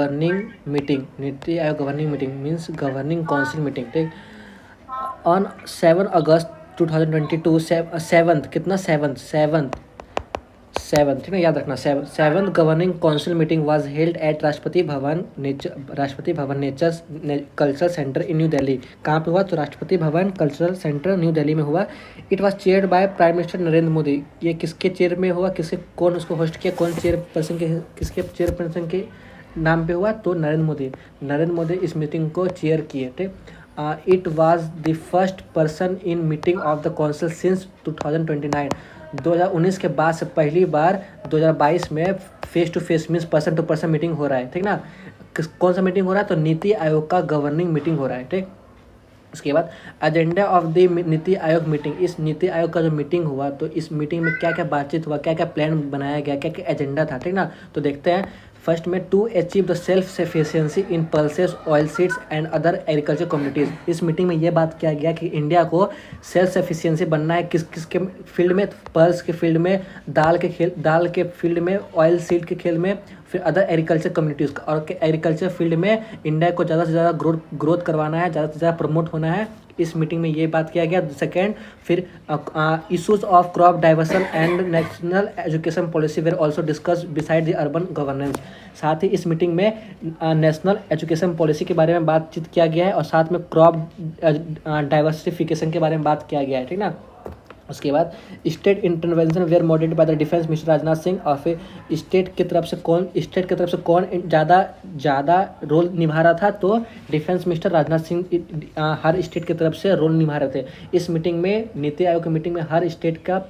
Governing meeting, NITI Aayog governing meeting means governing council meeting, ठीक। On 7 August 2022 seventh, कितना seventh, ठीक है, याद रखना। Seventh governing council meeting was held at Rashtrapati Bhavan natures cultural centre in new Delhi. कहाँ पे हुआ? तो Rashtrapati Bhavan cultural centre new Delhi में हुआ। It was chaired by prime minister Narendra Modi. ये किसके चेयर में हुआ? कौन उसको होस्ट किया? कौन चेयरपर्सन के, किसके चेयरपर्सन के नाम पे हुआ? तो नरेंद्र मोदी इस मीटिंग को चेयर किए, ठीक। It was the first person in meeting of the council since 2029। 2019 के बाद से पहली बार 2022 में face to face means person to person meeting हो रहा है, ठीक ना। कौन सा मीटिंग हो रहा है? तो नीति आयोग का गवर्निंग मीटिंग हो रहा है, ठीक। उसके बाद agenda of the NITI Aayog meeting. इस नीति आयोग का जो मीटिंग हुआ, तो इस मीटिंग में क्या क्या बातचीत हुआ, क्या क्या प्लान बनाया गया, क्या क्या एजेंडा था, ठीक ना। तो देखते हैं। फर्स्ट में, to achieve the self sufficiency in pulses, oil seeds and other agriculture communities. इस मीटिंग में ये बात किया गया कि इंडिया को सेल्फ सफिशिएंसी बनना है। किसके फील्ड में? पल्स के फील्ड में, दाल के फील्ड में, ऑयल सीड के फील्ड में, फिर अदर एग्रीकल्चर कम्युनिटीज़ का। और एग्रीकल्चर फील्ड में इंडिया को ज़्यादा से ज़्यादा ग्रोथ करवाना है, ज़्यादा से ज़्यादा प्रमोट होना है। इस मीटिंग में ये बात किया गया। सेकेंड, फिर issues of crop diversion and national education policy were also discuss beside the urban governance. साथ ही इस मीटिंग में नेशनल एजुकेशन पॉलिसी के बारे में बातचीत किया गया है और साथ में क्रॉप डाइवर्सिफिकेशन के बारे में बात किया गया है, ठीक ना। उसके बाद state intervention were moderated by the defence minister Rajnath Singh. और फिर स्टेट की तरफ से कौन ज़्यादा रोल निभा रहा था? तो डिफेंस मिनिस्टर राजनाथ सिंह हर स्टेट की तरफ से रोल निभा रहे थे। इस मीटिंग में, नीति आयोग की मीटिंग में, हर स्टेट का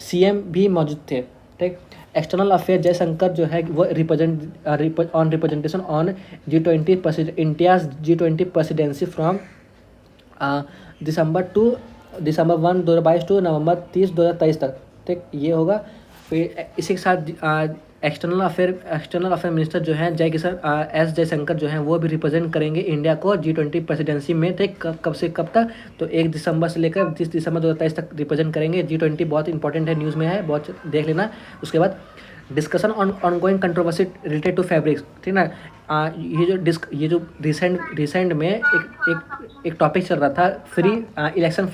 सीएम भी मौजूद थे, ठीक। एक्सटर्नल अफेयर जयशंकर जो है वो representation on G20 India's G20 presidency from December 1 2022 to November 30 2023 तक, ठीक। ये होगा। फिर इसी के साथ एक्सटर्नल अफेयर मिनिस्टर जो हैं एस जयशंकर जो हैं वो भी रिप्रेजेंट करेंगे इंडिया को G20 प्रेसिडेंसी में, ठीक। कब से कब तक? तो 1 दिसंबर से लेकर 30 दिसंबर 2023 तक रिप्रेजेंट करेंगे। G20 बहुत इंपॉर्टेंट है, न्यूज़ में है, बहुत देख लेना। उसके बाद discussion on going controversy related to fabrics, ठीक ना। ये जो रिसेंट में एक टॉपिक चल रहा था, फ्री इलेक्शन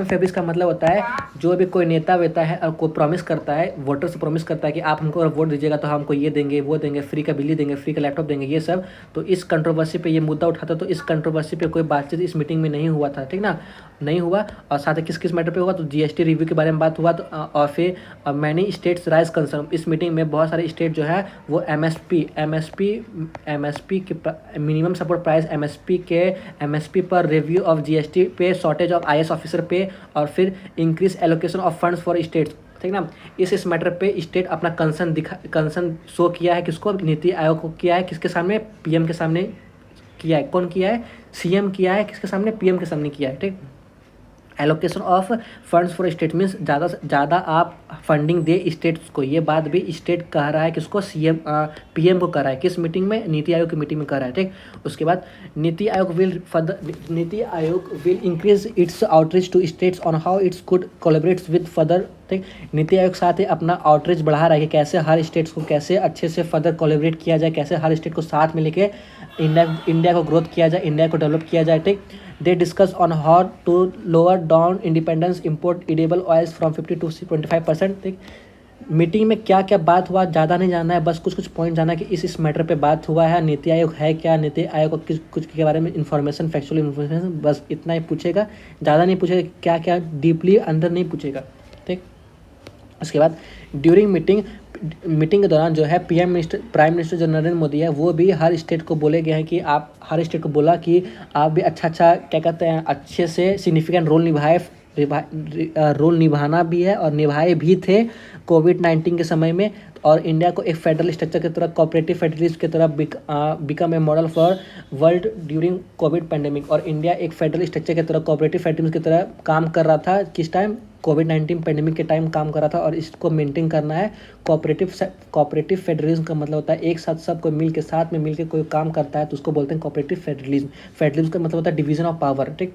फेब्रिक्स का मतलब होता है जो भी कोई नेता वेता है और कोई प्रॉमिस करता है, वोटर से प्रॉमिस करता है कि आप हमको वोट दीजिएगा तो हमको ये देंगे, वो देंगे, फ्री का बिजली देंगे, फ्री का लैपटॉप देंगे, ये सब। तो इस कंट्रोवर्सी पे ये मुद्दा उठा था। तो इस कंट्रोवर्सी पे कोई बातचीत इस मीटिंग में नहीं हुआ था, ठीक ना, नहीं हुआ। और साथ ही किस मैटर पे हुआ? तो जीएसटी रिव्यू के बारे में बात हुआ। तो और फिर मैनी स्टेट्स राइज कंसर्न। इस मीटिंग में बहुत सारे स्टेट जो है वो एमएसपी के मिनिमम सपोर्ट प्राइस, एमएसपी पर रिव्यू ऑफ जीएसटी पे, शॉर्टेज ऑफ आईएएस ऑफिसर पे, और फिर increase allocation of funds for states, ठीक ना। इस मैटर पे स्टेट अपना कंसर्न शो किया है। किसको? नीति आयोग को किया है। किसके सामने? पीएम के सामने किया है। कौन किया है? सीएम किया है। किसके सामने? पीएम के सामने किया है, ठीक। Allocation of funds for state means ज़्यादा से ज़्यादा आप फंडिंग दे स्टेट्स को। ये बात भी स्टेट कह रहा है। किसको? सीएम पीएम को कह रहा है। किस मीटिंग में? नीति आयोग की मीटिंग में कह रहा है, ठीक। उसके बाद NITI Aayog will increase its outreach to states on how its could collaborate with further, ठीक। नीति आयोग साथ ही अपना आउटरीच बढ़ा रहा है कि कैसे हर स्टेट्स को कैसे अच्छे से फर्दर कोलैबोरेट किया जाए, कैसे हर स्टेट को साथ में लेके इंडिया को ग्रोथ किया जाए, इंडिया को डेवलप किया जाए, ठीक। They discuss on how to lower down independence import edible oils from 50 to 25%, ठीक। मीटिंग में क्या क्या बात हुआ ज़्यादा नहीं जानना है, बस कुछ पॉइंट जानना है कि इस मैटर पे बात हुआ है। नीति आयोग है क्या, नीति आयोग को कुछ के बारे में इन्फॉर्मेशन, फैक्चुअल इन्फॉर्मेशन, बस इतना ही पूछेगा, ज़्यादा नहीं पूछेगा, क्या क्या डीपली अंदर नहीं पूछेगा, ठीक। उसके बाद ड्यूरिंग मीटिंग के दौरान जो है प्राइम मिनिस्टर जो नरेंद्र मोदी है वो भी हर स्टेट को बोले गए हैं कि आप हर स्टेट को बोला कि आप भी अच्छा क्या कहते हैं अच्छे से सिग्निफिकेंट रोल निभाना भी है और निभाए भी थे कोविड-19 के समय में। और इंडिया को एक फेडरल स्ट्रक्चर की तरह, कोऑपरेटिव फेडरलिज्म की तरह become a model for world during Covid pandemic. और इंडिया एक फेडरल स्ट्रक्चर की तरह, कोऑपरेटिव फेडरलिज्म की तरह काम कर रहा था। किस टाइम? कोविड-19 पैंडेमिक के टाइम काम कर रहा था। और इसको मेंटेन करना है। कोऑपरेटिव फेडरलिज्म का मतलब होता है एक साथ सब कोई साथ में मिल के कोई काम करता है तो उसको बोलते हैं कोऑपरेटिव फेडरलिज्म। फेडरलिज्म का मतलब होता है डिवीजन ऑफ पावर, ठीक।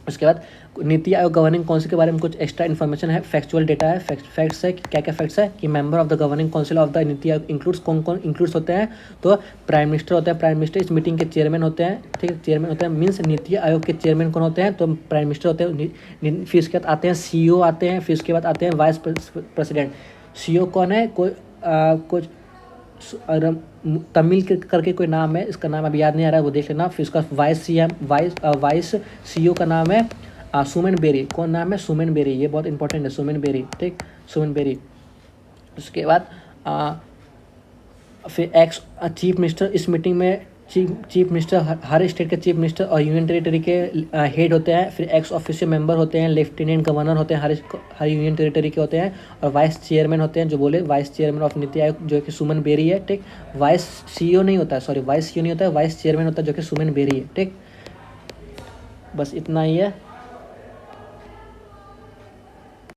उसके बाद नीति आयोग गवर्निंग काउंसिल के बारे में कुछ एक्स्ट्रा इन्फॉर्मेशन है, फैक्चुअल डेटा है, फैक्ट्स है, क्या क्या फैक्ट्स है कि member of the governing council of the NITI Aayog includes, कौन कौन इंक्लूड्स होते हैं, तो प्राइम मिनिस्टर होता है, प्राइम मिनिस्टर इस मीटिंग के चेयरमैन होते हैं, ठीक है, चेयरमैन होते हैं, मीन्स नीति आयोग के चेयरमैन कौन होते हैं, तो प्राइम मिनिस्टर होते हैं। फिर उसके बाद आते हैं CEO आते हैं, फिर उसके बाद आते हैं वाइस प्रेसिडेंट। CEO कौन है, कोई कुछ तमिल करके कोई नाम है, इसका नाम अभी याद नहीं आ रहा है, वो देख लेना। फिर उसका वाइस CEO का नाम है सुमेन बेरी। कौन नाम है, सुमेन बेरी, ये बहुत इंपॉर्टेंट है, सुमेन बेरी, ठीक, सुमेन बेरी। उसके बाद फिर एक्स चीफ मिनिस्टर इस मीटिंग में चीफ मिनिस्टर हर स्टेट के चीफ मिनिस्टर और यूनियन टेरिटरी के हेड होते हैं। फिर एक्स ऑफिशियल मेंबर होते हैं, लेफ्टिनेंट गवर्नर होते हैं, हर यूनियन टेरिटरी के होते हैं, और वाइस चेयरमैन होते हैं, जो बोले vice chairman of NITI Aayog जो कि सुमन बेरी है, ठीक। वाइस CEO नहीं होता है, सॉरी वाइस CEO नहीं होता है, वाइस चेयरमैन होता है जो कि सुमन बेरी है, ठीक। बस इतना ही है।